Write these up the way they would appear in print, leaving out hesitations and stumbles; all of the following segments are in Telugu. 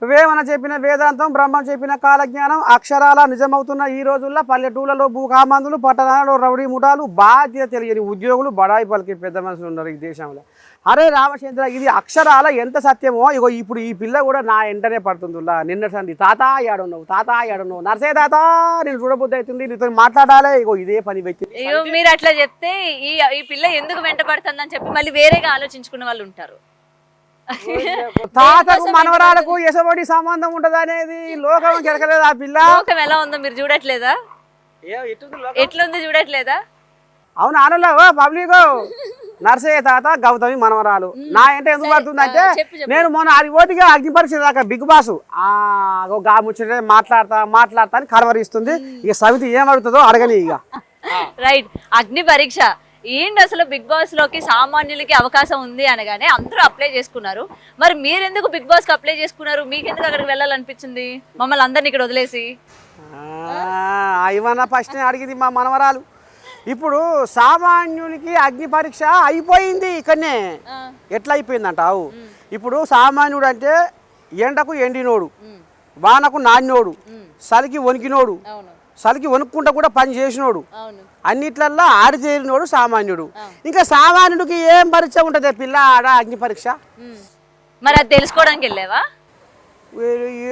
వేమన చెప్పిన వేదాంతం, బ్రహ్మం చెప్పిన కాలజ్ఞానం అక్షరాల నిజమవుతున్న ఈ రోజుల్లో పల్లెటూళ్ళలో భూకామందులు, పట్టణాలలో రౌడీ ముఠాలు, బాధ్యత తెలియని ఉద్యోగులు, బడాయి పలికి పెద్ద మనుషులు ఉన్నారు ఈ దేశంలో. అరే రామచంద్ర, ఇది అక్షరాల ఎంత సత్యమో. ఇగో ఇప్పుడు ఈ పిల్ల కూడా నా వెంటనే పడుతుందిలా. నిన్న సంది తాత ఏడున్నావు, తాత ఏడున్నావు, నర్సే తాత నేను చూడబుద్ధి అవుతుంది, నీతో మాట్లాడాలి. ఇగో ఇదే పని వ్యక్తి. మీరు అట్లా చెప్తే ఈ పిల్ల ఎందుకు వెంట పడుతుందని చెప్పి మళ్ళీ వేరేగా ఆలోచించుకునే వాళ్ళు ఉంటారు. తాతకు మనవరాలకు ఎసబడి సంబంధం ఉంటది అనేది లోకం కెరకలేదు. ఆ పిల్ల లోకం ఎలా ఉందో మీరు చూడట్లేదా? ఎట్లుంది చూడట్లేదా? అవును ఆనలో పబ్లిక్ నర్సయ్య తాత గౌతమి మనవరాలు నా అంటే ఎందుకు పడుతుంది అంటే, నేను మొన్న అది ఓటిగా అగ్ని పరీక్ష దాకా బిగ్ బాస్ గా ముచ్చటే మాట్లాడతా అని కలవరిస్తుంది. ఇక సమితి ఏం అడుగుతుందో అడగని ఇక. రైట్, అగ్ని పరీక్ష ఏంటి అసలు? బిగ్ బాస్ లోకి సామాన్యులకి అవకాశం ఉంది అనగానే అందరూ అప్లై చేసుకున్నారు. మరి మీరెందుకు బిగ్ బాస్ కి అప్లై చేసుకున్నారు? మీకెందుకు అక్కడికి వెళ్ళాలనిపించింది మమ్మల్ని అందరిని ఇక్కడ వదిలేసి? ఇవన్న ఫస్ట్ అడిగింది మా మనవరాలు. ఇప్పుడు సామాన్యునికి అగ్ని పరీక్ష అయిపోయింది ఇక్కడనే. ఎట్లా అయిపోయింది అంటావు? ఇప్పుడు సామాన్యుడు అంటే ఎండకు ఎండినోడు, వానకు నాన్నోడు, చలికి వణికినోడు, చలికి వణుక్కుంటా కూడా పని చేసినోడు, అన్నిట్లల్లో ఆడితేరినోడు సామాన్యుడు. ఇంకా సామాన్యుడికి ఏం పరీక్ష ఉంటుంది పిల్ల ఆడ అగ్ని పరీక్ష? మరి అది తెలుసుకోవడానికి వెళ్ళావా?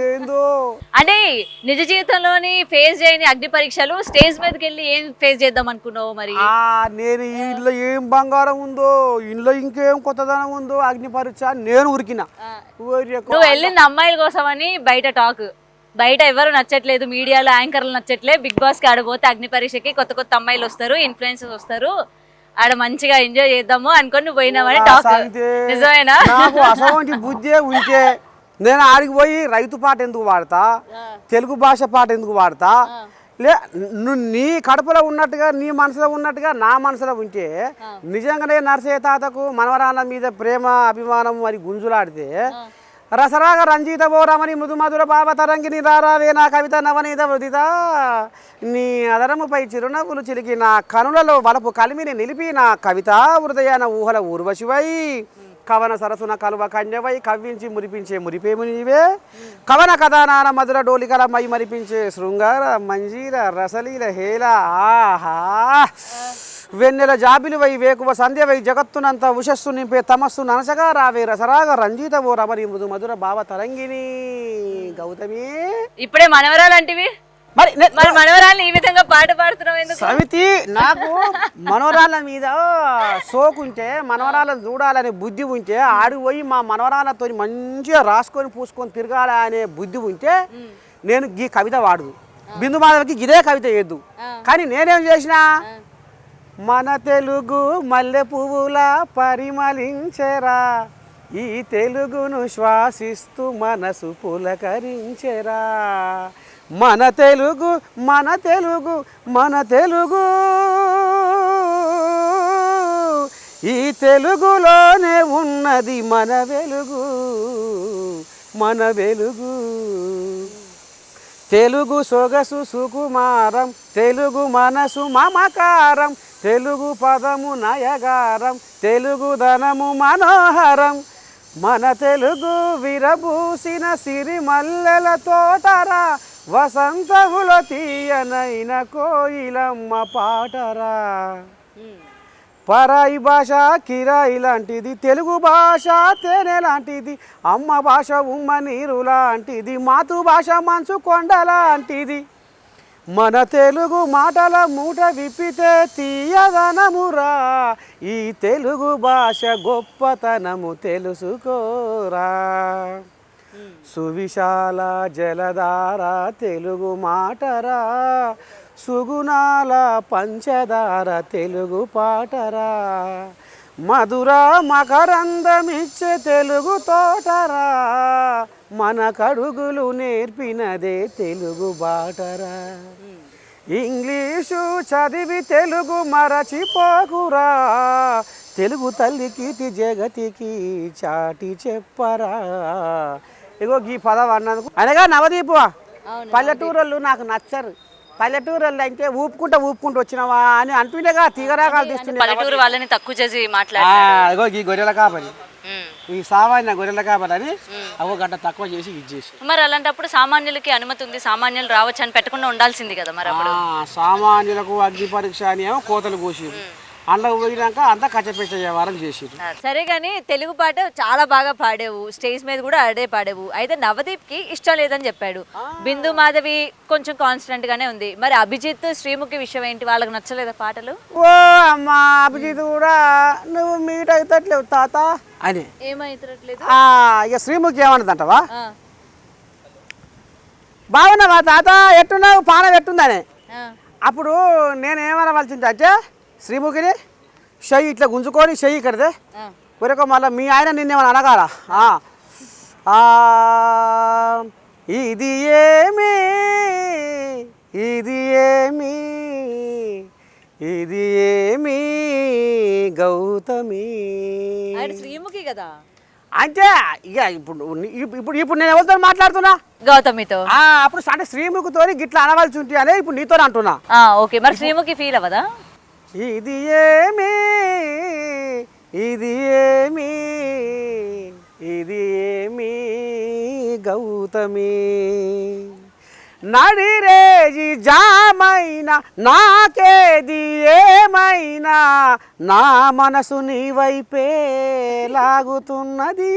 ఏందో అంటే నిజ జీవితంలోని ఫేస్ చేయని అగ్ని పరీక్షలు స్టేజ్ మీదకి వెళ్ళి ఏం ఫేస్ చేద్దాం అనుకున్నావు? మరి నేను ఇంట్లో ఏం బంగారం ఉందో, ఇంట్లో ఇంకేం కొత్తదనం ఉందో, అగ్ని పరీక్ష నేను ఉరికినా. నువ్వు వెళ్ళింది అమ్మాయిల కోసం అని బయట టాక్. బయట ఎవరు నచ్చట్లేదు, మీడియాలో యాంకర్లు నచ్చట్లేదు. బిగ్ బాస్ కి ఆడబోతే అగ్ని పరీక్షకి కొత్త కొత్త అమ్మాయిలు వస్తారు, ఇన్ఫ్లుయెన్సర్స్ వస్తారు, ఆడ మంచిగా ఎంజాయ్ చేద్దాము అనుకొని నువ్వు పోయినావని టాక్. నిజమేనా? అసలు బుద్ధే ఉంటే నేను ఆడికి పోయి రైతు పాట ఎందుకు వాడతా, తెలుగు భాష పాట ఎందుకు వాడతా? నీ కడుపులో ఉన్నట్టుగా, నీ మనసులో ఉన్నట్టుగా నా మనసులో ఉంటే నిజంగానే నర్సయ్య తాతకు మనవరాల మీద ప్రేమ అభిమానం మరి గుంజులాడితే, రసరాగ రంజిత ఓ రమణి మృదు మధుర భావ తరంగిని రారావే నా కవిత నవనీత వృదిత, నీ అదరముపై చిరునవ్వులు చిలికి నా కనులలో వలపు కలిమిని నిలిపి నా కవిత హృదయాన ఊహల ఊర్వశివై, కవన సరసున కలువ కన్యవై కవ్వించి మురిపించే మురిపేము నీవే, కవన కథానాన మధుర డోలికల మై మరిపించే శృంగార మంజీర రసలీల హేల, ఆహా వెన్నెల జాబిలివై వేకువ సంధ్యవై జగత్తునంత ఉషస్సు నింపే తమస్సు ననసగా రావే రసరాగ రంజిత ఓ రమణి మృదు మధుర భావ తరంగిని గౌతమి. ఇప్పుడే మనవరాలంటివి, మరి మనవరాల్ని ఈ విధంగా పాట పాడుతున్నావు? సమితి నాకు మనవరాళ్ళ మీద సోకుంటే, మనవరాలను చూడాలనే బుద్ధి ఉంటే, ఆడికి పోయి మా మనవరాలతో మంచిగా రాసుకొని పూసుకొని తిరగాలి అనే బుద్ధి ఉంటే నేను ఈ కవిత వాడదు, బిందు మాధవకి ఇదే కవిత వేద్దు. కానీ నేనేం చేసినా, మన తెలుగు మల్లె పువ్వుల పరిమళించెరా, ఈ తెలుగును శ్వాసిస్తూ మనసు పులకరించెరా, మన తెలుగు మన తెలుగు మన తెలుగు, ఈ తెలుగులోనే ఉన్నది మన వెలుగు మన వెలుగు, తెలుగు సొగసు సుకుమారం, తెలుగు మనసు మమకారం, తెలుగు పదము నయగారం, తెలుగు ధనము మనోహరం, మన తెలుగు విరబూసిన సిరి మల్లెల తోటరా, వసంతములో తీయనైన కోయిలమ్మ పాటరా, పరాయి భాష కిరాయి లాంటిది, తెలుగు భాష తేనె లాంటిది, అమ్మ భాష ఉమ్మ నీరు లాంటిది, మాతృభాష మంచు కొండ లాంటిది, మన తెలుగు మాటల మూట విప్పితే తీయదనమురా, ఈ తెలుగు భాష గొప్పతనము తెలుసుకోరా, సువిశాల జలధార తెలుగు మాటరా, సుగుణాల పంచదార తెలుగు పాటరా, మధుర మకరందమిచ్చే తెలుగు తోటరా, మన కడుగులు నేర్పినదే తెలుగు బాటరా, ఇంగ్లీషు చదివి తెలుగు మరచిపోకురా, తెలుగు తల్లి కీర్తి జగతికి చాటి చెప్పరా. ఇగో ఈ పదం అన్నందుకు అనగా నవదీపు పల్లెటూరులు నాకు నచ్చరు. పల్లెటూరులు అంటే ఊపుకుంటూ వచ్చినావా అని అంటుండేగా తీగరాగాలు తీస్తుండే. పల్లెటూరు వాళ్ళని తక్కువ చేసి మాట్లాడారు. ఇగో ఈ గొర్రెల కాపరి ఈ సామాన్య గొర్రెల కాపలని ఒక గంట తక్కువ చేసి ఇచ్చేసి. మరి అలాంటప్పుడు సామాన్యులకి అనుమతి ఉంది, సామాన్యులు రావచ్చు అని పెట్టకుండా ఉండాల్సింది కదా మరి అప్పుడు. సామాన్యులకు అగ్ని పరీక్ష అని ఏమో కోతలు కోసిరు, అందులో పోయినాక అంతా కచ్చపెట్ట వ్యవహారం చేసిరు. సరే కానీ తెలుగు పాట చాలా బాగా పాడేవు, స్టేజ్ మీద కూడా అడే పాడేవు. అయితే నవదీప్కి ఇష్టం లేదని చెప్పాడు, బిందు మాధవి కొంచెం కాన్స్టెంట్ గానే ఉంది. మరి అభిజిత్ శ్రీముఖి విషయం ఏంటి, వాళ్ళకి నచ్చలేదా పాటలు? ఓ అమ్మా అభిజిత్ కూడా నువ్వు మీట్ అవుతట్లేవు తాత అని. ఏమైతట్లేదు? ఇక శ్రీముఖి ఏమన్నదంటవా, బాగున్నావా తాత ఎట్టున్నావు పానం ఎట్టుందని. అప్పుడు నేను ఏమనవలసింది అంటే శ్రీముఖిని చెయ్యి ఇట్లా గుంజుకొని చెయ్యి కడితే కొరకు మళ్ళీ మీ ఆయన నిన్నేమని అనగాల. ఇది ఏమి ఇది ఏమి ఇది ఏమి గౌతమి శ్రీముఖి కదా అంటే ఇక ఇప్పుడు ఇప్పుడు ఇప్పుడు నేను ఎవరితో మాట్లాడుతున్నా, గౌతమితో. అప్పుడు అంటే శ్రీముఖితో గిట్లా అనవలసి ఉంటుంది అనే ఇప్పుడు నీతో అంటున్నా. ఓకే, మరి శ్రీముఖి ఫీల్ అవ్వదా? ఇది ఏమి ఇది ఏమి ఇది ఏమి గౌతమి నడిరేజి జామైనా నాకేది ఏమైనా నా మనసు నీ వైపే లాగుతున్నది,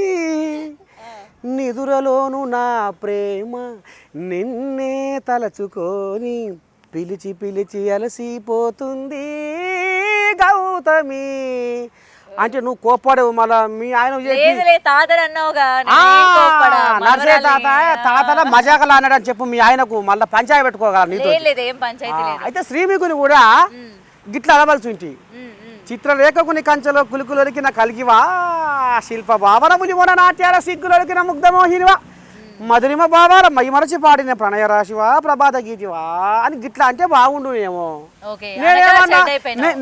నిదురలోను నా ప్రేమ నిన్నే తలచుకొని పిలిచి పిలిచి అలసిపోతుంది గౌతమి అంటే నువ్వు కోప్పడవు మళ్ళా మీ ఆయన నర్సే తాత తాతల మజాకలు అన్నాడు అని చెప్పు మీ ఆయనకు మళ్ళీ పంచాయతీ పెట్టుకోగల నీతో. అయితే శ్రీముఖిని కూడా గిట్లా అలవలసి ఉంటి, చిత్రరేఖకుని కంచెలో కులుకులొరికిన కలిగివా శిల్ప భావనముని మొన నాట్యాల సిగ్గులొరికిన ముగ్ధమోహినివా మధురిమ భావాల మైమరచి పాడిన ప్రణయ రాశివా ప్రభాత గీతివా అని గిట్లా అంటే బాగుండు ఏమో.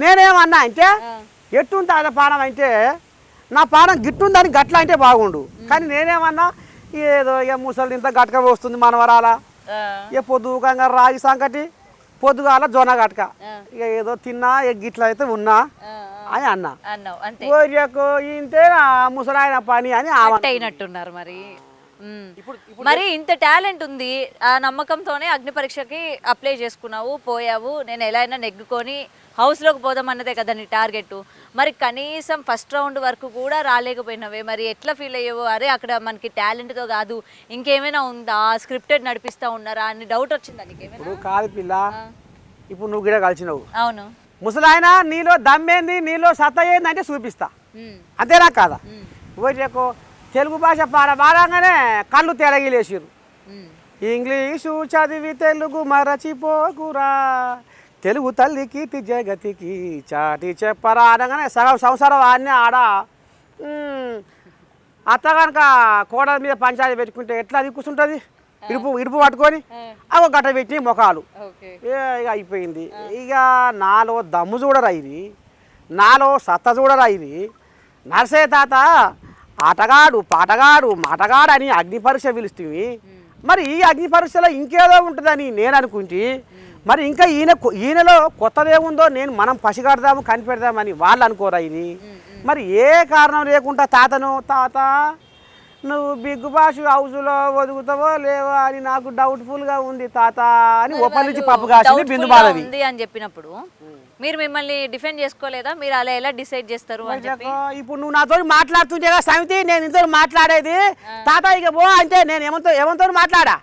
నేనేమన్నా అంటే ఎట్టుంది అదే పానం అంటే నా పానం గిట్టుందని గట్ల అంటే బాగుండు, కానీ నేనేమన్నా ఏదో ఇక ముసలి ఇంత గట్క వస్తుంది మనవరాల, ఇక పొద్దుకంగా రాగి సంకటి పొద్దుగాల జొన్న గట్క, ఇక ఏదో తిన్నా ఇక గిట్ల అయితే ఉన్నా అని అన్నా. ఇంతేనా ముసలాయన పని అని అయినట్టున్నారు. మరి మరి ఇంత టాలెంట్ ఉంది, ఆ నమ్మకంతోనే అగ్ని పరీక్షకి అప్లై చేసుకున్నావు, పోయావు. నేను ఎలా అయినా నెగ్గుకొని హౌస్లోకి పోదాం అన్నదే కదా నీ టార్గెట్. మరి కనీసం ఫస్ట్ రౌండ్ వరకు కూడా రాలేకపోయినావే, మరి ఎట్లా ఫీల్ అయ్యావు? అరే అక్కడ మనకి టాలెంట్తో కాదు ఇంకేమైనా ఉందా, స్క్రిప్టెడ్ నడిపిస్తా ఉన్నారా అని డౌట్ వచ్చిందా నీకేమైనా? కాదు పిల్ల, ఇప్పుడు నువ్వు గిడ కలిసినావు. అవును, ముసలాయన నీలో దమ్మేంది నీలో సత్తా ఏంది అంటే చూపిస్తా, అంతేనా కాదా? ఓ తెలుగు భాష పాడగానే కళ్ళు తెరగిలేసిరు, ఇంగ్లీషు చదివి తెలుగు మరచిపోకురా, తెలుగు తల్లి కీర్తి జగతికి చాటి చెప్పరా అనగానే సగం సంవత్సరం అన్నీ ఆడ. అత్త కనుక కోడల మీద పంచాయతీ పెట్టుకుంటే ఎట్లా అది కూర్చుంటుంది, ఇడుపు పట్టుకొని అవి గట్ట పెట్టి మొఖాలు ఇక అయిపోయింది. ఇక నాలో దమ్ము చూడరా ఇది, నాలో సత్త చూడరా ఇది. నర్సే తాత ఆటగాడు పాటగాడు మాటగాడు అని అగ్ని పరీక్ష పిలుస్తుంది, మరి ఈ అగ్ని పరీక్షలో ఇంకేదో ఉంటుందని నేను అనుకుంటే మరి ఇంకా ఈయనలో కొత్తదేముందో మనం పసిగడదాము కనిపెడదామని వాళ్ళు అనుకోరా ఇది. మరి ఏ కారణం లేకుండా తాతను తాత నువ్వు బిగ్ బాస్ హౌస్లో ఒదుగుతావో లేవో అని నాకు డౌట్ఫుల్గా ఉంది తాత అని ఓపెన్ నుంచి పప్పు కాసింది బిందు మాధవి అని చెప్పినప్పుడు మీరు మిమ్మల్ని డిఫెండ్ చేసుకోలేదా? మీరు అలా ఎలా డిసైడ్ చేస్తారు అని చెప్పి ఇప్పుడు నువ్వు నాతో మాట్లాడుతుంటే కదా సమితి నేను ఇంతో మాట్లాడేది తాత ఇక పో అంటే నేను ఏమంతో మాట్లాడా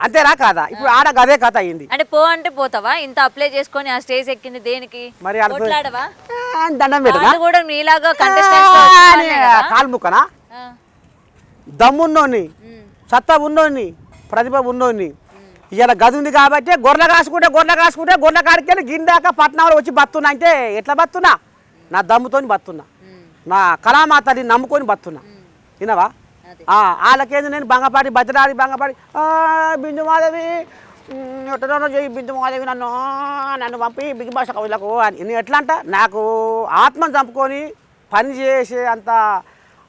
అంతేనా కాదా? ఇప్పుడు ఆడ గదే కథ అయింది అంటే పో అంటే పోతావా? ఇంత అప్లై చేసుకొని ఆ స్టేజ్ ఎక్కింది దేనికి? మరి దండం పెట్టా కూడా మీలాగా కాలు ముక్కనా దమ్మున్నోని సత్తా ఉన్నోని ప్రతిభ ఉన్నోని ఇలా గది ఉంది కాబట్టి గొర్రె కాసుకుంటే గొర్రె కాడికెళ్ళి గిందాక పట్నంలో వచ్చి బతున్నా అంటే ఎట్లా బతున్నా? నా దమ్ముతోని బతున్నా, నా కళామాతని నమ్ముకొని బతున్నా. వినవా? వాళ్ళకేంది నేను బంగపాటి బతిరాడి బంగపాటి బిందు మాధవి ఎట్టనో చేయి బిందు మాధవి నన్ను పంపి బిగ్ బాస్ కవులకు అని నేను ఎట్లా అంట నాకు ఆత్మను చంపుకొని పని చేసే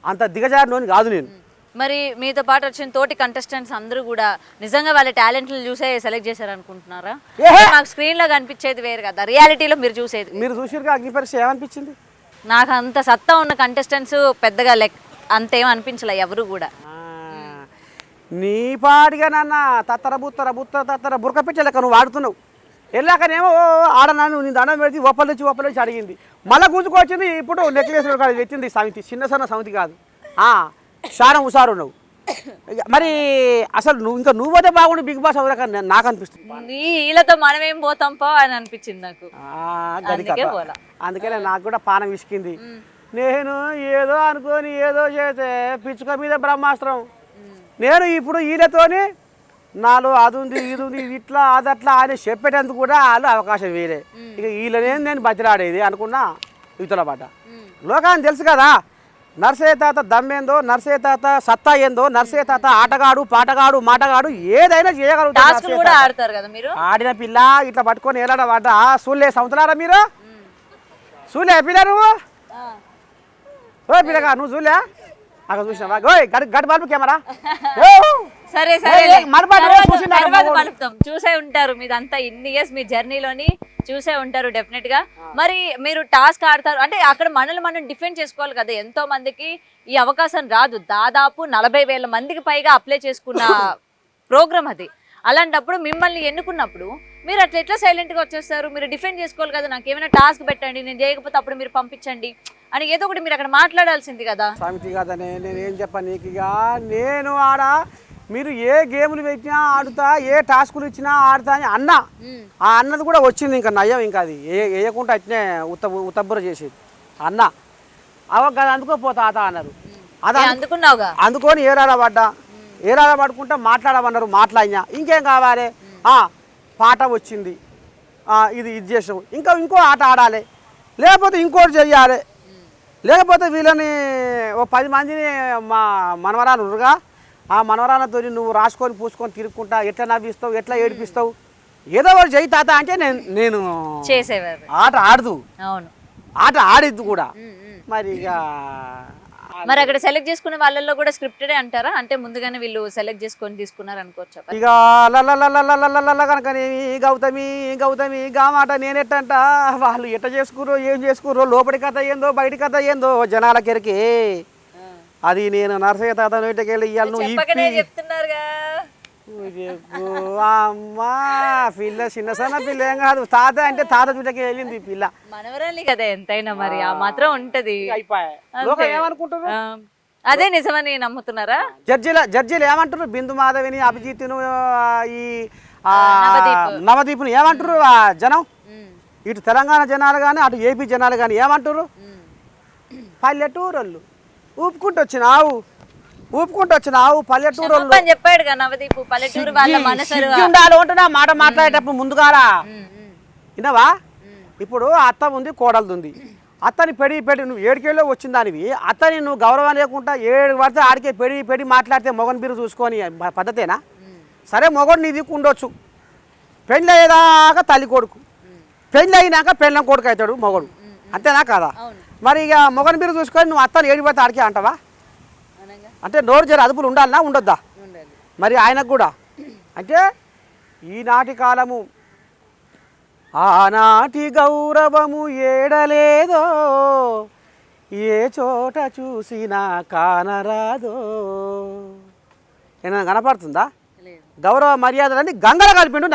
అంత దిగజారినోని కాదు నేను. మరి మీతో పాటు వచ్చిన తోటి కంటెస్టెంట్స్ అందరూ కూడా నిజంగా వాళ్ళ టాలెంట్లు చూసే సెలెక్ట్ చేశారు అనుకుంటున్నారా? మాకు స్క్రీన్ లో కనిపించేది వేరు కదా, రియాలిటీలో మీరు చూసేది. మీరు చూసిరుగా అగ్ని పరీక్ష ఏమనిపించింది? నాకు అంత సత్తా ఉన్న కంటెస్టెంట్స్ పెద్దగా అంతేం అనిపించలే ఎవరు కూడా. నీ పాడిగా నాన్న తత్తర బుత్తర బురక పిచ్చలేక నువ్వు వాడుతున్నావు. వెళ్ళాకనేమో ఆడనాను నీ దండం పెడితే ఒప్పలు అడిగింది, మళ్ళీ గుంజుకొచ్చింది. ఇప్పుడు నెక్లెస్ పెట్టింది సమితి, చిన్న సమితి కాదు, షారం ఉషారు నువ్వు. మరి అసలు నువ్వు పోతే బాగుండు బిగ్ బాస్ అవుదాక నాకు అనిపిస్తుంది. వీళ్ళతో మనమేం పోతాం పో అని అనిపించింది నాకు. అందుకనే నాకు కూడా పానం విసికింది. నేను ఏదో అనుకొని ఏదో చేస్తే పిచ్చుక మీద బ్రహ్మాస్త్రం. నేను ఇప్పుడు వీళ్ళతోని నాలో అది ఉంది ఇది ఉంది ఇట్లా అదట్లా అని చెప్పేటందుకు కూడా వాళ్ళు అవకాశం వేరే. ఇక వీళ్ళనే నేను బతిలాడేది అనుకున్నా ఇతల పాట. లోకాన్ని తెలుసు కదా నర్సయ్య తాత దమ్మేందో, నర్సయ్య తాత సత్తా ఏందో, నర్సయ్య తాత ఆటగాడు పాటగాడు మాటగాడు ఏదైనా చేయగలుగుతారు. ఆడిన పిల్ల ఇట్లా పట్టుకొని ఏలాడ పడ్డ సూళ్ళే సంవత్సరారా మీరు సూలే పిల్ల నువ్వు ఓ పిల్లగా నువ్వు చూలే అక్కడ చూసినా గడ్డ బల్బు కెమెరా సరే చూసే ఉంటారు మీదంతా ఇన్ని ఇయర్స్ మీ జర్నీలోని చూసే ఉంటారు డెఫినెట్ గా. మరి మీరు టాస్క్ ఆడతారు అంటే అక్కడ మనల్ని మనం డిఫెండ్ చేసుకోవాలి కదా. ఎంతో మందికి ఈ అవకాశం రాదు. దాదాపు 40,000 మందికి పైగా అప్లై చేసుకున్న ప్రోగ్రామ్ అది. అలాంటప్పుడు మిమ్మల్ని ఎన్నుకున్నప్పుడు మీరు అట్లా ఎట్లా సైలెంట్ గా వచ్చేస్తారు? మీరు డిఫెండ్ చేసుకోవాలి కదా. నాకు ఏమైనా టాస్క్ పెట్టండి, నేను చేయకపోతే అప్పుడు మీరు పంపించండి అని ఏదో ఒకటి మీరు అక్కడ మాట్లాడాల్సింది కదా. సమితి కదనే నేను ఏం చెప్పాను నీకు. ఇక నేను ఆడ మీరు ఏ గేములు పెట్టినా ఆడుతా, ఏ టాస్కులు ఇచ్చినా ఆడుతా అని అన్నా. ఆ అన్నది కూడా వచ్చింది. ఇంకా నయ్యం ఇంకా అది వేయకుండా అట్నే ఉత్తబ్బుర చేసేది అన్న. అవ కదా అందుకోపోతా ఆత అన్నారు. అది అందుకున్నావుగా, అందుకొని ఏరాడబడ్డా. ఏరాడబడుకుంటే మాట్లాడమన్నారు, మాట్లాడినా. ఇంకేం కావాలి? పాట వచ్చింది, ఇది చేసాం, ఇంకో ఆట ఆడాలి, లేకపోతే ఇంకోటి చెయ్యాలి, లేకపోతే వీళ్ళని ఓ 10 మందిని మా మనవరాలు ఉరుగా ఆ మనవరాలతో నువ్వు రాసుకొని పూసుకొని తిరుక్కుంటా ఎట్లా నవ్విస్తావు, ఎట్లా ఏడిపిస్తావు, ఏదో ఒకటి చెయ్యి తాత అంటే నేను చేసేవారు. ఆట ఆడదు, అవును ఆట ఆడిద్దు కూడా. మరి ఇక మరి అక్కడ సెలెక్ట్ చేసుకునే వాళ్ళల్లో కూడా స్క్రిప్టెడే అంటారా? అంటే ముందుగానే వీళ్ళు సెలెక్ట్ చేసుకొని తీసుకున్నారు అనుకోవచ్చు. ఇక కనుకనే గౌతమి గా మాట నేనెట్టంట వాళ్ళు ఎట్ట చేసుకుర్రో ఏం చేసుకుర్రో లోపలి కథ ఏందో బయట కథ ఏందో జనాలకెరికి. అది నేను నర్సయ్య తాత నోటికెళ్ళి చెప్తున్నారుగా. అమ్మా పిల్ల చిన్న పిల్ల ఏం కాదు, తాత అంటే తాత చుట్టకి వెళ్ళింది పిల్ల. మనవరాలి కదా ఎంతైనా, మరి ఆ మాత్రం ఉంటది. ఏమనుకుంటారు? అదే నిజమని నమ్ముతున్నారా? జడ్జీలు ఏమంటారు? బిందు మాధవిని, అభిజిత్తును, ఈ నవదీపుని ఏమంటారు జనం? ఇటు తెలంగాణ జనాలు కానీ అటు ఏపీ జనాలు కానీ ఏమంటారు? పల్లెటూరు ఊపుకుంటూ వచ్చినావు పల్లెటూరు చెప్పాడు నవదీప్. పల్లెటూరు వాళ్ళ మనసు ఉండాలి ఉంటున్నా మాట మాట్లాడేటప్పుడు ముందుగారా విన్నావా? ఇప్పుడు అత్త ఉంది, కోడలు ఉంది. అత్తని పెడి నువ్వు 7 కేళ్ళలో వచ్చిన దానివి అత్తని నువ్వు గౌరవం లేకుండా 7 పడితే ఆడికే పెడి మాట్లాడితే మొగన్ బీరు చూసుకొని పద్ధతేనా? సరే మొగడు నీ దిక్కు ఉండొచ్చు, పెళ్ళి అయ్యేదాకా తల్లి కొడుకు, పెళ్ళి అయినాక పెళ్ళం కొడుకు అవుతాడు మొగడు, అంతేనా కాదా? మరి ఇక మొగన్ బీరు చూసుకొని నువ్వు అత్తని 7 పడితే ఆడికే అంటావా? అంటే నోరు జర అదుపులు ఉండాలన్నా ఉండొద్దా? మరి ఆయనకు కూడా అంటే ఈనాటి కాలము ఆనాటి గౌరవము ఏడలేదో, ఏ చోట చూసినా కానరాదో. ఏమైనా కనపడుతుందా? గౌరవ మర్యాదలన్నీ గంగల కలిపిండు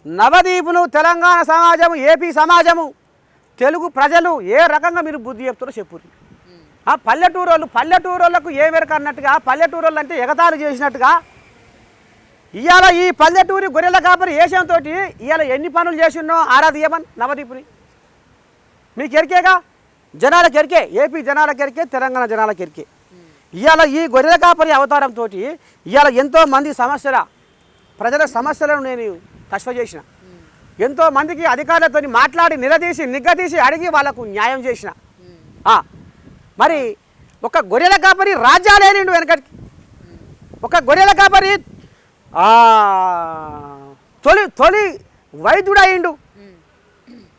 నవదీపును తెలంగాణ సమాజము, ఏపీ సమాజము, తెలుగు ప్రజలు ఏ రకంగా మీరు బుద్ధి చెప్తారో చెప్పుర్రి. పల్లెటూరోళ్ళకు ఏ మేరకు అన్నట్టుగా, పల్లెటూరోళ్ళు అంటే ఎగతాళి చేసినట్టుగా ఇవాళ ఈ పల్లెటూరి గొర్రెల కాపరి ఏషంతో ఇవాళ ఎన్ని పనులు చేసినో ఆరాధీయమని నవదీపుని మీకు ఎరికేగా, జనాలకు ఎరికే, ఏపీ జనాలకు ఎరికే, తెలంగాణ జనాలకు ఎరికే. ఇవాళ ఈ గొర్రెల కాపరి అవతారంతో ఇవాళ ఎంతోమంది ప్రజల సమస్యలను నేను కష్ట చేసిన, ఎంతోమందికి అధికారులతో మాట్లాడి నిగ్గదీసి అడిగి వాళ్ళకు న్యాయం చేసిన. మరి ఒక గొర్రెల కాపరి రాజ్యాలేనిండు వెనకటికి. ఒక గొర్రెల కాపరి తొలి వైద్యుడయిండు.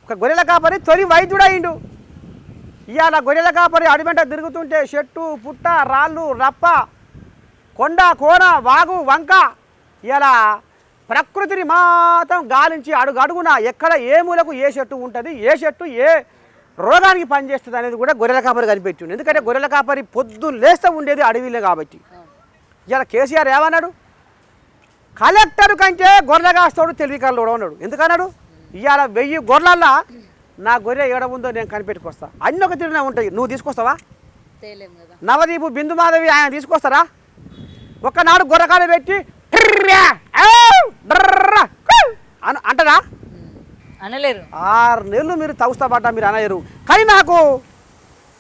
ఒక గొర్రెల కాపరి తొలి వైద్యుడయిండు. ఇవాళ గొర్రెల కాపరి అడివెంట తిరుగుతుంటే చెట్టు పుట్ట రాళ్ళు రప్ప కొండ కోన వాగు వంక ఇలా ప్రకృతిని మాత్రం గాలించి అడుగున ఎక్కడ ఏ మూలకు ఏ చెట్టు ఉంటుంది, ఏ చెట్టు ఏ రోగానికి పనిచేస్తుంది అనేది కూడా గొర్రెల కాపరి కనిపెట్టిండు. ఎందుకంటే గొర్రెల కాపరి పొద్దున్న లేస్తూ ఉండేది అడవిలో కాబట్టి. ఇలా కేసీఆర్ ఏమన్నాడు, కలెక్టర్ కంటే గొర్రె కాస్తాడు తెలివికల్లో ఉన్నాడు. ఎందుకన్నాడు, ఇవాళ 1000 గొర్రెలల్లా నా గొర్రె ఏడ ఉందో నేను కనిపెట్టుకొస్తా. అన్నీ ఒక తిరిగినా ఉంటాయి, నువ్వు తీసుకొస్తావా? నవదీపు బిందుమాధవి ఆయన తీసుకొస్తారా? ఒక్కనాడు గొర్రెకాడ పెట్టి అంటారా? అనలేరు. 6 నెలలు మీరు తగుస్తా పడ్డా మీరు అనలేరు. కానీ నాకు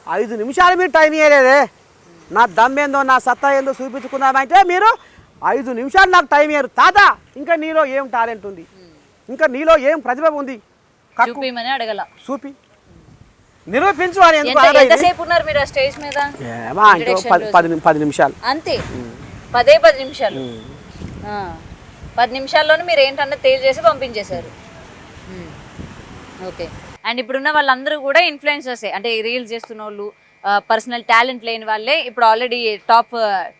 5 నిమిషాలు మీరు టైం ఇవ్వలేదే. నా దమ్మేందో నా సత్తా ఏందో చూపించుకున్నామంటే మీరు 5 నిమిషాలు నాకు టైం ఇయ్యరు. తాత ఇంకా నీలో ఏం టాలెంట్ ఉంది, ఇంకా నీలో ఏం ప్రతిభ ఉంది, చూపిమని అడగల, చూపి నిరూపించు అని. ఎంతసేపు ఉన్నారు మీరు స్టేజ్ మీద? 10 నిమిషాలు అంతే. 10 నిమిషాలు. 10 నిమిషాల్లోనే మీరు ఏంటన్నా తేల్చేసి పంపించేశారు. ఓకే. అండ్ ఇప్పుడున్న వాళ్ళందరూ కూడా ఇన్ఫ్లుయెన్సర్సే, అంటే రీల్స్ చేస్తున్న వాళ్ళు, పర్సనల్ టాలెంట్ లేని వాళ్ళే ఇప్పుడు ఆల్రెడీ టాప్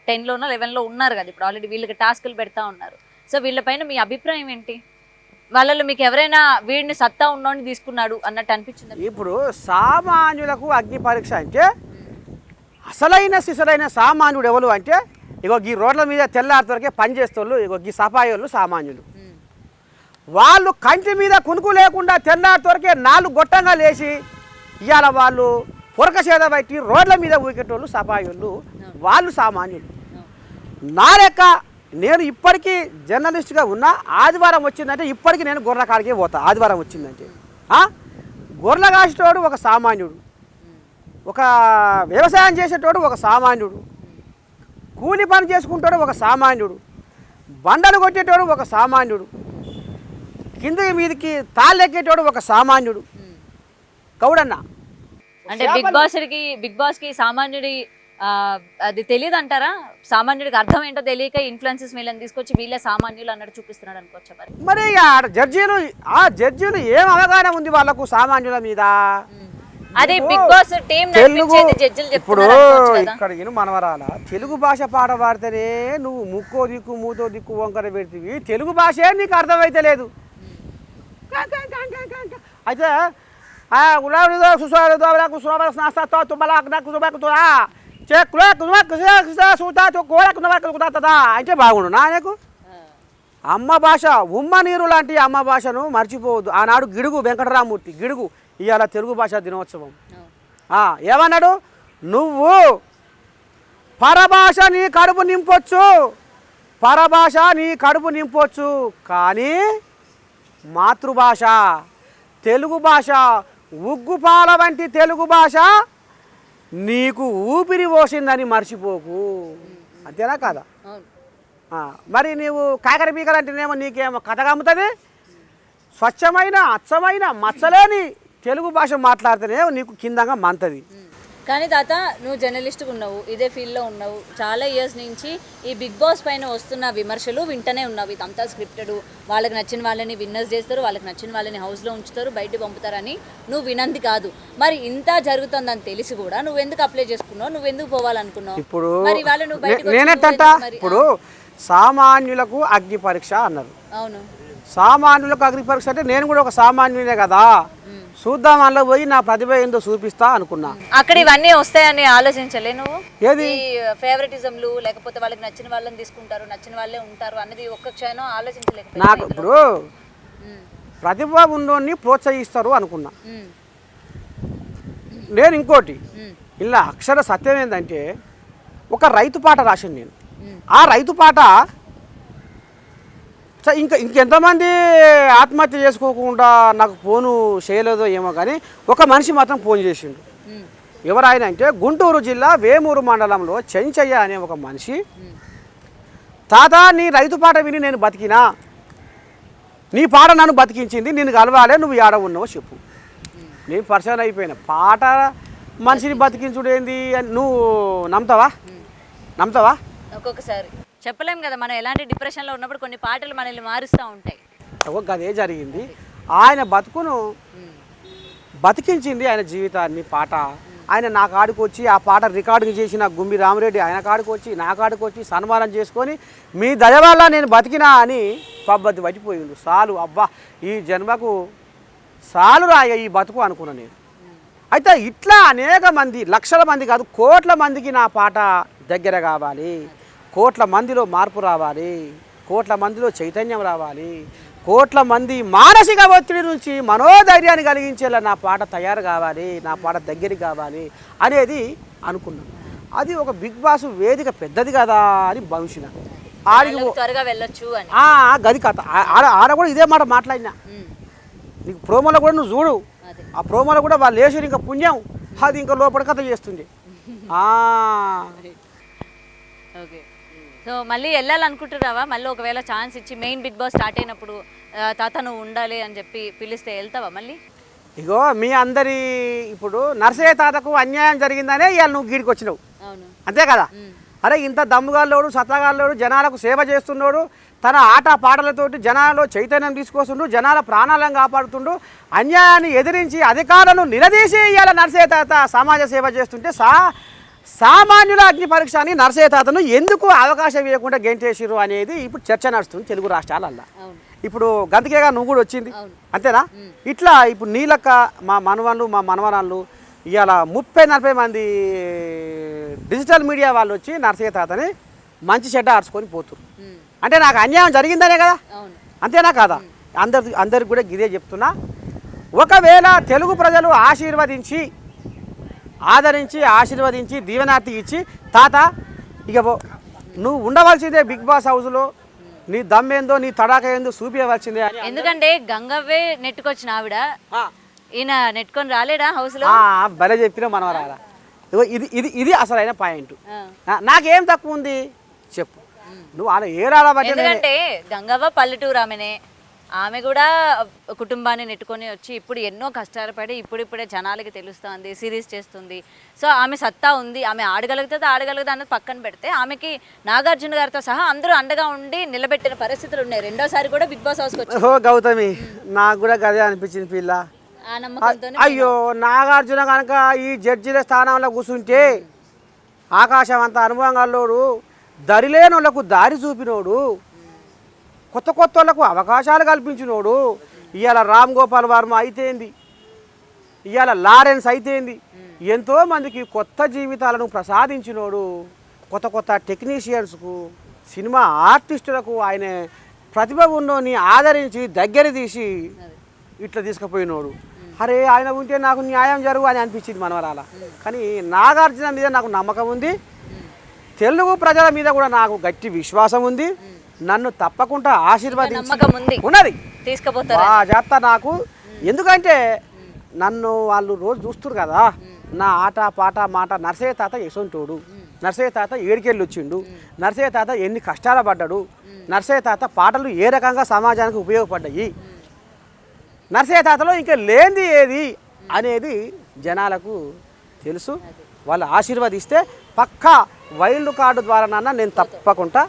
10లోనో 11లో ఉన్నారు కదా. ఇప్పుడు ఆల్రెడీ వీళ్ళకి టాస్కులు పెడతా ఉన్నారు. సో వీళ్ళపైన మీ అభిప్రాయం ఏంటి? వాళ్ళలో మీకు ఎవరైనా వీడిని సత్తా ఉన్నోడిని తీసుకున్నాడు అన్నట్టు అనిపించింది? ఇప్పుడు సామాన్యులకు అగ్ని పరీక్ష అంటే అసలైన సిసలైన సామాన్యుడు ఎవరు అంటే, ఇగో ఈ రోడ్ల మీద తెల్లారితోరికే పనిచేస్తోళ్ళు, ఇగో ఈ సఫాయోళ్ళు సామాన్యులు. వాళ్ళు కంటి మీద కునుకు లేకుండా తెల్లారితోరికే 4 గొట్టంగా లేచి ఇవాళ వాళ్ళు పొరక చేద బట్టి రోడ్ల మీద ఊకేటోళ్ళు సఫాయోళ్ళు, వాళ్ళు సామాన్యులు. నా లెక్క నేను ఇప్పటికీ జర్నలిస్ట్గా ఉన్నా, ఆదివారం వచ్చిందంటే ఇప్పటికీ నేను గొర్రెల కాడికే పోతా. ఆదివారం వచ్చిందంటే గొర్రెల కాసేటోడు ఒక సామాన్యుడు, ఒక వ్యవసాయం చేసేటోడు ఒక సామాన్యుడు, కూలి పని చేసుకుంటాడు ఒక సామాన్యుడు, బండలు కొట్టేటోడు ఒక సామాన్యుడు, కింద మీదకి తాళ్ళెక్కేటోడు ఒక సామాన్యుడు. కౌడన్న అంటే బిగ్ బాస్ కి సామాన్యుడి అది తెలియదు అంటారా? సామాన్యుడికి అర్థం ఏంటో తెలియక ఇన్ఫ్లుయెన్సెస్ వీళ్ళని తీసుకొచ్చి వీళ్ళే సామాన్యులు అన్నట్టు చూపిస్తున్నాడు అనుకోవచ్చా? మరి జడ్జీలు ఏం అవగాహన ఉంది వాళ్ళకు సామాన్యుల మీద? అదే బిగ్ బాస్ టీం ఇప్పుడు ఇక్కడ మనవరాల తెలుగు భాష పాట పాడితేనే నువ్వు ముక్కో దిక్కు మూతో దిక్కు వంకర పెడితివి, తెలుగు భాషే నీకు అర్థమైతే లేదు. అయితే అంటే బాగుండు నాయకు. అమ్మ భాష ఉమ్మ నీరు లాంటి అమ్మ భాషను మర్చిపోవద్దు. ఆనాడు గిడుగు వెంకటరామూర్తి గిడుగు ఇవాళ తెలుగు భాష దినోత్సవం ఏమన్నాడు, నువ్వు పరభాష నీ కడుపు నింపొచ్చు, పరభాష నీ కడుపు నింపొచ్చు, కానీ మాతృభాష తెలుగు భాష ఉగ్గుపాల వంటి తెలుగు భాష నీకు ఊపిరి పోసిందని మర్చిపోకు. అంతేనా కాదా? మరి నీవు కాకర పీకలు అంటేనేమో నీకేమో కథ కమ్ముతుంది. స్వచ్ఛమైన అచ్చమైన మచ్చలేని తెలుగు భాష మాట్లాడితేనేమో నీకు కిందంగా మంతది. కానీ తాత నువ్వు జర్నలిస్ట్గా ఉన్నావు, ఇదే ఫీల్డ్లో ఉన్నావు, చాలా ఇయర్స్ నుంచి ఈ బిగ్ బాస్ పైన వస్తున్న విమర్శలు వింటనే ఉన్నావు. ఇదంతా స్క్రిప్టెడ్, వాళ్ళకి నచ్చిన వాళ్ళని విన్నర్స్ చేస్తారు, వాళ్ళకి నచ్చిన వాళ్ళని హౌస్లో ఉంచుతారు, బయట పంపుతారని నువ్వు వినంది కాదు. మరి ఇంత జరుగుతుందని తెలిసి కూడా నువ్వు ఎందుకు అప్లై చేసుకున్నావు? నువ్వు ఎందుకు పోవాలనుకున్నావు? ఇప్పుడు మరి వాళ్ళు నువ్వు బయట నేనేంట ఇప్పుడు సామాన్యులకు అగ్ని పరీక్ష అన్నారు. అవును, సామాన్యులకు అగ్ని పరీక్ష అంటే నేను కూడా ఒక సామాన్యునే కదా, చూద్దాం అందులో పోయి నా ప్రతిభ ఏందో చూపిస్తా అనుకున్నా. అక్కడ ఇవన్నీ వస్తాయని ఆలోచించలే నువ్వు? ఏది ఫేవరెటిజంలు, లేకపోతే వాళ్ళకి నచ్చిన వాళ్ళని తీసుకుంటారు, నచ్చిన వాళ్ళే ఉంటారు అన్నది ఒక్క క్షణం ఆలోచించలేదు? నాకు ఇప్పుడు ప్రతిభ ఉన్నోన్ని ప్రోత్సహిస్తారు అనుకున్నా. నేను ఇంకోటి ఇలా అక్షర సత్యం ఏంటంటే, ఒక రైతు పాట రాశాను నేను. ఆ రైతు పాట ఇంకెంతమంది ఆత్మహత్య చేసుకోకుండా నాకు ఫోను చేయలేదో ఏమో, కానీ ఒక మనిషి మాత్రం ఫోన్ చేసిండు. ఎవరైనా అంటే గుంటూరు జిల్లా వేమూరు మండలంలో చెంచయ్య అనే ఒక మనిషి, తాత నీ రైతు పాట విని నేను బతికినా, నీ పాట నన్ను బతికించింది, నేను కలవాలే, నువ్వు ఏడ ఉన్నావో చెప్పు. నేను పరిచయం అయిపోయినా. పాట మనిషిని బతికించుడు ఏంది అని నువ్వు నమ్ముతావా? ఒక్కొక్కసారి చెప్పలేం కదా, మనం ఎలాంటి డిప్రెషన్లో ఉన్నప్పుడు కొన్ని పాటలు మనల్ని మారుస్తూ ఉంటాయి. అదే జరిగింది. ఆయన బతుకును బతికించింది ఆయన జీవితాన్ని పాట. ఆయన నా కాడికి వచ్చి ఆ పాట రికార్డింగ్ చేసిన గుమ్మి రామిరెడ్డి ఆయన కాడికి వచ్చి నా కాడికి వచ్చి సన్మానం చేసుకొని మీ దయ వల్ల నేను బతికినా అని పబ్బతి పట్టిపోయిండు. చాలు అబ్బా ఈ జన్మకు చాలు రాయ ఈ బతుకు అనుకున్నా నేను. అయితే ఇట్లా అనేక మంది, లక్షల మంది కాదు కోట్ల మందికి నా పాట దగ్గర కావాలి, కోట్ల మందిలో మార్పు రావాలి, కోట్ల మందిలో చైతన్యం రావాలి, కోట్ల మంది మానసిక ఒత్తిడి నుంచి మనోధైర్యాన్ని కలిగించేలా నా పాట తయారు కావాలి, నా పాట దగ్గరికి కావాలి అనేది అనుకున్నాను. అది ఒక బిగ్ బాస్ వేదిక పెద్దది కదా అని భావించిన. త్వరగా వెళ్ళొచ్చు అని గది కథ ఆడ కూడా ఇదే మాట మాట్లాడినా. నీకు ప్రోమోలో కూడా నువ్వు చూడు, ఆ ప్రోమోలో కూడా వాళ్ళు వేసారు ఇంకా పుణ్యం, అది ఇంకా లోపల కథ చేస్తుంది. ఓకే, సో మళ్ళీ వెళ్ళాలనుకుంటున్నావా? మళ్ళీ ఒకవేళ ఛాన్స్ ఇచ్చి మెయిన్ బిగ్ బాస్ స్టార్ట్ అయినప్పుడు తాత నువ్వు ఉండాలి అని చెప్పి పిలిస్తే వెళ్తావా మళ్ళీ? ఇగో మీ అందరి ఇప్పుడు నర్సయ్య తాతకు అన్యాయం జరిగిందనే ఇవాళ నువ్వు గీడికి వచ్చినావు, అంతే కదా? అరే ఇంత దమ్ముగాల్లోడు సత్తగాల్లోడు జనాలకు సేవ చేస్తున్నాడు, తన ఆట పాటలతోటి జనాల్లో చైతన్యం తీసుకొస్తుండు, జనాల ప్రాణాలను కాపాడుతుండు, అన్యాయాన్ని ఎదిరించి అధికారులను నిలదీసి ఇవాళ నర్సయ్య తాత సమాజ సేవ చేస్తుంటే సామాన్యుల అగ్ని పరీక్ష అని నర్సయ్య తాతను ఎందుకు అవకాశం ఇవ్వకుండా గెంటేసిరు అనేది ఇప్పుడు చర్చ నడుస్తుంది తెలుగు రాష్ట్రాలల్లో. ఇప్పుడు గంతకేగా నువ్వు కూడా వచ్చింది, అంతేనా? ఇట్లా ఇప్పుడు నీలక్క మా మనవన్లు మా మనవరాళ్ళు ఇవాళ 30-40 మంది డిజిటల్ మీడియా వాళ్ళు వచ్చి నర్సయ్య తాతని మంచి చెడ్డ ఆర్చుకొని పోతున్నారు. అంటే నాకు అన్యాయం జరిగిందనే కదా, అంతేనా కాదా? అందరికి కూడా ఇదే చెప్తున్నా. ఒకవేళ తెలుగు ప్రజలు ఆశీర్వదించి దీవెనార్తి ఇచ్చి తాత ఇక నువ్వు ఉండవలసిందే బిగ్ బాస్ హౌస్లో, నీ దమ్మేందో నీ తడాక ఏందో చూపించవలసిందే అని. ఎందుకంటే గంగవ్వే నెట్టుకొచ్చిన ఆవిడ ఈయన నెట్టుకొని రాలేడా హౌస్ లో? భలే చెప్పినా మనవరాలా. ఇది ఇది ఇది అసలైన పాయింట్. నాకేం తక్కువ ఉంది చెప్పు నువ్వు అలా ఏ రాబట్టి. ఎందుకంటే గంగవ్వ పల్లెటూరు ఆమె కూడా కుటుంబాన్ని నెట్టుకొని వచ్చి ఇప్పుడు ఎన్నో కష్టాలు పడి ఇప్పుడిప్పుడే జనాలకి తెలుస్తుంది, సిరీస్ చేస్తుంది. సో ఆమె సత్తా ఉంది, ఆమె ఆడగలుగుతుంది అన్నది పక్కన పెడితే ఆమెకి నాగార్జున గారితో సహా అందరూ అండగా ఉండి నిలబెట్టిన పరిస్థితులు ఉన్నాయి. రెండోసారి కూడా బిగ్ బాస్ హౌస్కి వచ్చి. గౌతమి నాకు కూడా గదే అనిపించింది పిల్ల. అయ్యో నాగార్జున కనుక ఈ జడ్జిల స్థానంలో కూర్చుంటే ఆకాశం అంత అనుభవం గల్లోడు, దరిలేని వాళ్ళకు దారి చూపినోడు, కొత్త వాళ్ళకు అవకాశాలు కల్పించినోడు. ఇవాళ రామ్ గోపాల్ వర్మ అయితేంది, ఇవాళ లారెన్స్ అయితేంది, ఎంతోమందికి కొత్త జీవితాలను ప్రసాదించినోడు. కొత్త టెక్నీషియన్స్కు సినిమా ఆర్టిస్టులకు ఆయన ప్రతిభ ఉన్నోని ఆదరించి దగ్గర తీసి ఇట్లా తీసుకుపోయినోడు. అరే ఆయన ఉంటే నాకు న్యాయం జరుగు అని అనిపించింది మనవరాల. కానీ నాగార్జున మీద నాకు నమ్మకం ఉంది, తెలుగు ప్రజల మీద కూడా నాకు గట్టి విశ్వాసం ఉంది. నన్ను తప్పకుండా ఆశీర్వదించి ఉన్నది చేస్తా నాకు. ఎందుకంటే నన్ను వాళ్ళు రోజు చూస్తున్నారు కదా, నా ఆట పాట మాట. నర్సయ్య తాత యశవంతుడు, నర్సయ్య తాత ఏడికెళ్ళి వచ్చిండు, నర్సయ్య తాత ఎన్ని కష్టాలు పడ్డాడు, నర్సయ్య తాత పాటలు ఏ రకంగా సమాజానికి ఉపయోగపడ్డాయి, నర్సయ్య తాతలో ఇంకా లేనిది ఏది అనేది జనాలకు తెలుసు. వాళ్ళు ఆశీర్వదిస్తే పక్కా వైల్డ్ కార్డు ద్వారా నేను తప్పకుండా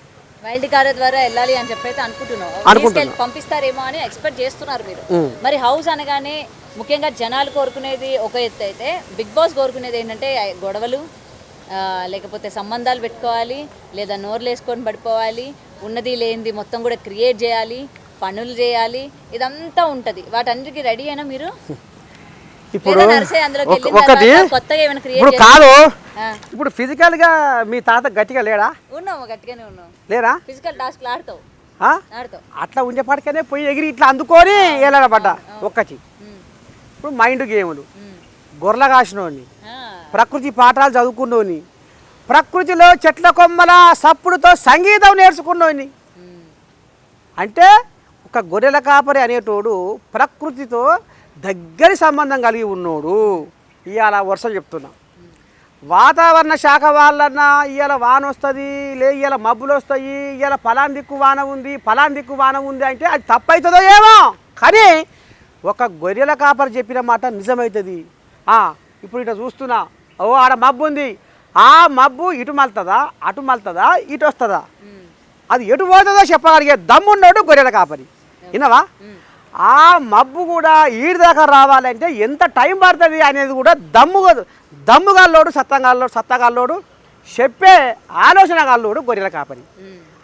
వైల్డ్ కార్డు ద్వారా వెళ్ళాలి అని చెప్పి అనుకుంటున్నాను. పంపిస్తారేమో అని ఎక్స్పెక్ట్ చేస్తున్నారు మీరు. మరి హౌస్ అనగానే ముఖ్యంగా జనాలు కోరుకునేది ఒక ఎత్తు అయితే, బిగ్ బాస్ కోరుకునేది ఏంటంటే గొడవలు, లేకపోతే సంబంధాలు పెట్టుకోవాలి, లేదా నోర్లు వేసుకొని పడిపోవాలి, ఉన్నది లేనిది మొత్తం కూడా క్రియేట్ చేయాలి, పనులు చేయాలి, ఇదంతా ఉంటది. వాటన్నిటికీ రెడీ అయినా మీరు? ఇప్పుడు ఒకటి ఇప్పుడు కాదు, ఇప్పుడు ఫిజికల్ గా మీ తాత గట్టిగా లేడా? ఉన్నాము, గట్టిగానే ఉన్నాం. లేరా? ఫిజికల్ టాస్క్ ఆడతావు అట్లా ఉండేపాటికనే పోయి ఎగిరి ఇట్లా అందుకొని వెళ్ళాడబడ్డ ఒక్కటి. ఇప్పుడు మైండ్ గేములు, గొర్రెల కాసినోని, ప్రకృతి పాఠాలు చదువుకున్నోని, ప్రకృతిలో చెట్ల కొమ్మల సప్పుడుతో సంగీతం నేర్చుకున్నోని. అంటే ఒక గొర్రెల కాపరి అనేటోడు ప్రకృతితో దగ్గరి సంబంధం కలిగి ఉన్నోడు. ఇవాళ వర్షం చెప్తున్నా, వాతావరణ శాఖ వాళ్ళన్నా ఇవాళ వాన వస్తుంది, ఇవాళ మబ్బులు వస్తాయి, ఇవాళ ఫలాన్ దిక్కు వాన ఉంది అంటే అది తప్పవుతుందో ఏమో. కానీ ఒక గొర్రెల కాపరి చెప్పిన మాట నిజమవుతుంది. ఇప్పుడు ఇట్లా చూస్తున్నా, ఆడ మబ్బు ఉంది, ఆ మబ్బు ఇటు మలుతుందా అటు మలుతుందా ఇటు వస్తుందా, అది ఎటు పోతుందో చెప్పగలిగే దమ్మున్నోడు గొర్రెల కాపరి. విన్నావా? ఆ మబ్బు కూడా ఈడి దాకా రావాలంటే ఎంత టైం పడుతుంది అనేది కూడా దమ్ముగాల్లోడు సత్తగాల్లోడు చెప్పే ఆలోచనగాల్లోడు గొర్రెల కాపరి.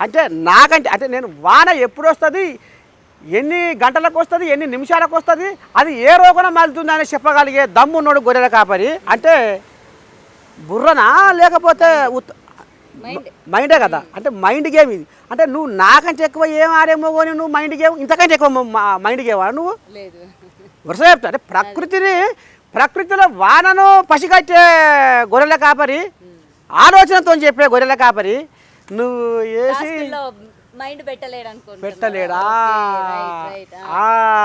అంటే నాకంటే అంటే నేను వాన ఎప్పుడు వస్తుంది ఎన్ని గంటలకు వస్తుంది, ఎన్ని నిమిషాలకు వస్తుంది, అది ఏ రోజున మళ్తుంది అని చెప్పగలిగే దమ్మున్నోడు గొర్రెల కాపరి. అంటే బుర్రనా లేకపోతే మైండే కదా. అంటే మైండ్ గేమ్ ఇది. అంటే నువ్వు నాకంటే ఎక్కువ ఏం ఆడేమో కానీ నువ్వు మైండ్ గేమ్ ఇంతకంటే ఎక్కువ మైండ్ గేమ్ నువ్వు వరుస చెప్తా. అంటే ప్రకృతిలో వానను పసిగట్టే గొర్రెల కాపరి, ఆలోచనతో చెప్పే గొర్రెల కాపరి నువ్వు వేసి పెట్టలేడా?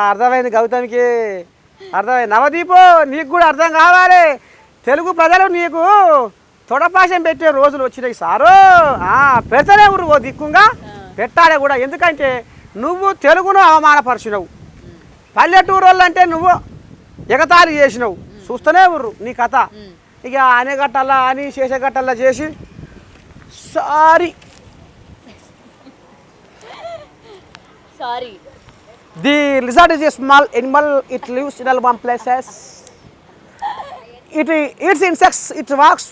అర్థమైంది గౌతమికి, అర్థమైంది. నవదీపు నీకు కూడా అర్థం కావాలి. తెలుగు ప్రజలు నీకు తొడపాశం పెట్టే రోజులు వచ్చినాయి సారు. పెడతనే ఊరు ఓ దిక్కుంగా పెట్టాలి కూడా. ఎందుకంటే నువ్వు తెలుగును అవమానపరిచినవు, పల్లెటూరు వాళ్ళు అంటే నువ్వు ఎగతాళి చేసినావు. చూస్తూనే ఊరు నీ కథ. ఇక అనేగట్టల్లా అని చేసేగట్టల్లా చేసి sorry the lizard is a small animal. It lives in warm places. It eats insects. It walks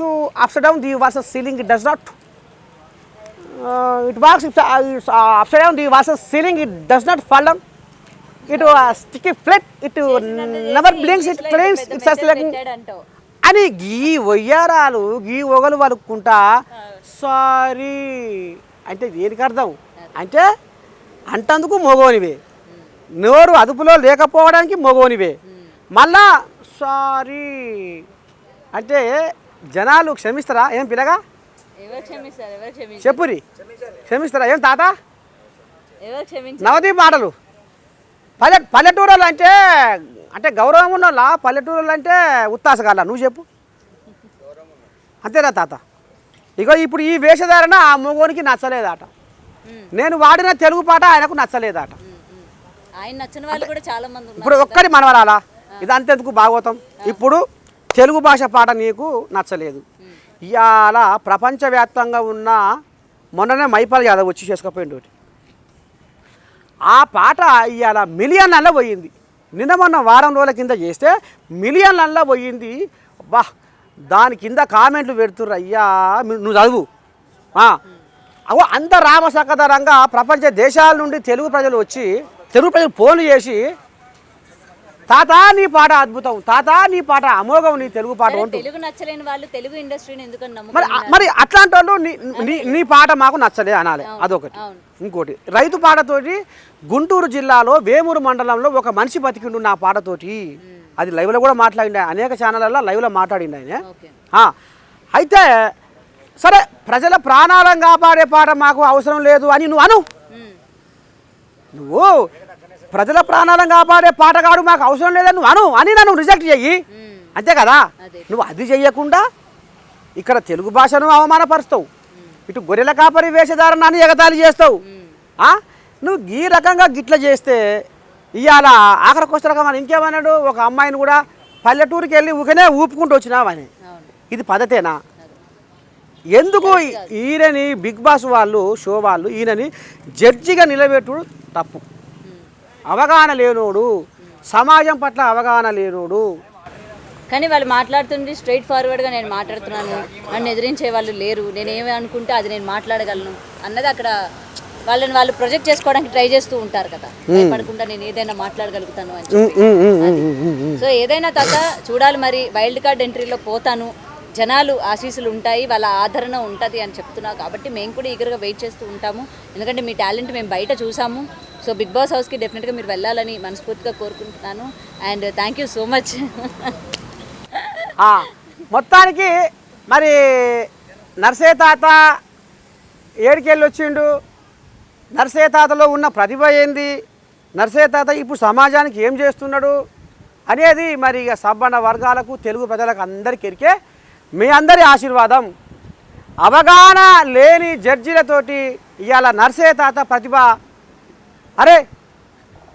upside down the versus ceiling. It does not. It walks upside down the versus ceiling. It does not fall down. It sticky flat. It never blinks. It cleans. It says like అని గీ వయ్యారాలు గీ ఒగలు వలుక్కుంటా సారీ అంటే దేనికి అర్థం? అంటే అంటందుకు మొగోనివే, నోరు అదుపులో లేకపోవడానికి మొగోనివే. మళ్ళా సారీ అంటే జనాలు క్షమిస్తారా? ఏం పిల్లగా చెప్పురి, క్షమిస్తారా? ఏం తాత నవదీప్ మాటలు పల్లెటూరులు అంటే అంటే గౌరవం ఉన్నోళ్ళ, పల్లెటూరులు అంటే ఉత్తాసగాల. నువ్వు చెప్పు, అంతేనా తాత? ఇగో ఇప్పుడు ఈ వేషధారణ ఆ మొగోనికి నచ్చలేదట. నేను వాడిన తెలుగు పాట ఆయనకు నచ్చలేదట. ఇప్పుడు ఒక్కడి మనవరాలా ఇది అంతెందుకు భాగవతం. ఇప్పుడు తెలుగు భాష పాట నీకు నచ్చలేదు. ఇవాళ ప్రపంచవ్యాప్తంగా ఉన్న మొన్ననే మైపాల్ యాదవ్ వచ్చి చేసుకోపోయింది ఒకటి. ఆ పాట ఇవాళ మిలియన్లలో పోయింది. నిన్న మొన్న వారం రోజుల కింద చేస్తే మిలియన్లలో పోయింది. బా దాని కింద కామెంట్లు పెడుతుర్రు. అయ్యా నువ్వు చదువు. అవో అంత రామసకదరంగా ప్రపంచ దేశాల నుండి తెలుగు ప్రజలు వచ్చి తెలుగు ప్రజలు ఫోన్లు చేసి తాత నీ పాట అద్భుతం, తాత నీ పాట అమోఘం, నీ తెలుగు పాట తెలుగు నచ్చలేని వాళ్ళు తెలుగు ఇండస్ట్రీని ఎందుకని మరి అట్లాంటి వాళ్ళు నీ పాట మాకు నచ్చలే అనాలి. అదొకటి. ఇంకోటి రైతు పాటతోటి గుంటూరు జిల్లాలో వేమూరు మండలంలో ఒక మనిషి బతికిండు నా పాటతోటి. అది లైవ్లో కూడా మాట్లాడిండు, అనేక ఛానళ్ళల్లో లైవ్లో మాట్లాడిండు ఆయన. అయితే సరే ప్రజల ప్రాణాలను కాపాడే పాట మాకు అవసరం లేదు అని నువ్వు ప్రజల ప్రాణాలను కాపాడే పాటగాడు మాకు అవసరం లేదని అని నన్ను రిజెక్ట్ చెయ్యి, అంతే కదా. నువ్వు అది చెయ్యకుండా ఇక్కడ తెలుగు భాషను అవమానపరుస్తావు, ఇటు గొర్రెల కాపరి వేషధారణాన్ని ఎగతాళి చేస్తావు. నువ్వు ఈ రకంగా గిట్ల చేస్తే ఇవాళ ఆఖరికి వస్తాక మనం ఇంకేమన్నాడు, ఒక అమ్మాయిని కూడా పల్లెటూరుకి వెళ్ళి ఊకనే ఊపుకుంటూ వచ్చినావని. ఇది పద్ధతేనా? ఎందుకు ఈయనని బిగ్ బాస్ వాళ్ళు షో వాళ్ళు ఈయనని జడ్జిగా నిలబెట్టుడు తప్పు. అవగాహన లేనోడు, సమాజం పట్ల అవగాహన లేనోడు. కానీ వాళ్ళు మాట్లాడుతుంటే స్ట్రైట్ ఫార్వర్డ్గా నేను మాట్లాడుతున్నాను, నన్ను ఎదిరించే వాళ్ళు లేరు, నేనేమి అనుకుంటే అది నేను మాట్లాడగలను అన్నది అక్కడ వాళ్ళని వాళ్ళు ప్రొజెక్ట్ చేసుకోవడానికి ట్రై చేస్తూ ఉంటారు కదా. భయపడకుండా నేను ఏదైనా మాట్లాడగలుగుతాను అని చెప్పి. సో ఏదైనా తాత చూడాలి. మరి వైల్డ్ కార్డ్ ఎంట్రీలో పోతాను, జనాలు ఆశీస్సులు ఉంటాయి, వాళ్ళ ఆదరణ ఉంటుంది అని చెప్తున్నావు కాబట్టి మేము కూడా ఈగర్గా వెయిట్ చేస్తూ ఉంటాము. ఎందుకంటే మీ టాలెంట్ మేము బయట చూసాము. సో బిగ్ బాస్ హౌస్కి డెఫినెట్గా మీరు వెళ్ళాలని మనస్ఫూర్తిగా కోరుకుంటున్నాను. And thank you so much. మొత్తానికి మరి నర్సయ్య తాత ఏడికెళ్ళి వచ్చిండు, నర్సయ్య తాతలో ఉన్న ప్రతిభ ఏంది, నర్సయ్య తాత ఇప్పుడు సమాజానికి ఏం చేస్తున్నాడు అనేది మరి ఇక సబ్బన్న వర్గాలకు తెలుగు ప్రజలకు అందరికీ ఎరికే. మీ అందరి ఆశీర్వాదం. అవగాహన లేని జడ్జీలతోటి ఇవాళ నర్సయ్య తాత ప్రతిభ అరే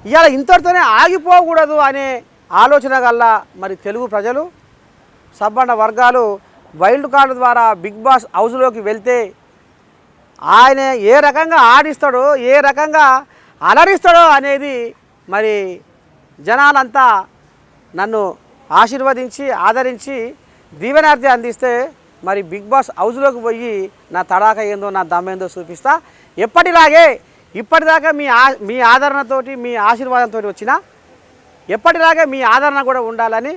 ఇవాళ ఇంతటితోనే ఆగిపోకూడదు అనే ఆలోచన గల్ల మరి తెలుగు ప్రజలు సబ్బన్న వర్గాలు వైల్డ్ కార్డు ద్వారా బిగ్ బాస్ హౌస్లోకి వెళ్తే ఆయన ఏ రకంగా ఆడిస్తాడో, ఏ రకంగా అలరిస్తాడో అనేది మరి జనాలంతా నన్ను ఆశీర్వదించి ఆదరించి దీవెనార్థి అందిస్తే మరి బిగ్ బాస్ హౌస్లోకి పోయి నా తడాక ఏందో నా దమ్మేందో చూపిస్తా. ఎప్పటిలాగే ఇప్పటిదాకా మీ ఆదరణతోటి మీ ఆశీర్వాదంతో వచ్చిన ఎప్పటిలాగా మీ ఆదరణ కూడా ఉండాలని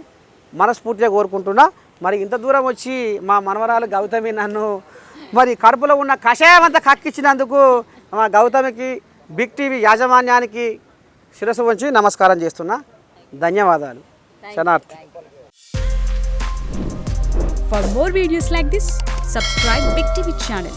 మనస్ఫూర్తిగా కోరుకుంటున్నా. మరి ఇంత దూరం వచ్చి మా మనవరాలు గౌతమి నన్ను మరి కడుపులో ఉన్న కషాయం అంతా కక్కించినందుకు మా గౌతమికి బిగ్ టీవీ యాజమాన్యానికి శిరస్సు వంచి నమస్కారం చేస్తున్నా. ధన్యవాదాలు. శనార్థి. For more videos like this, subscribe Big TV channel.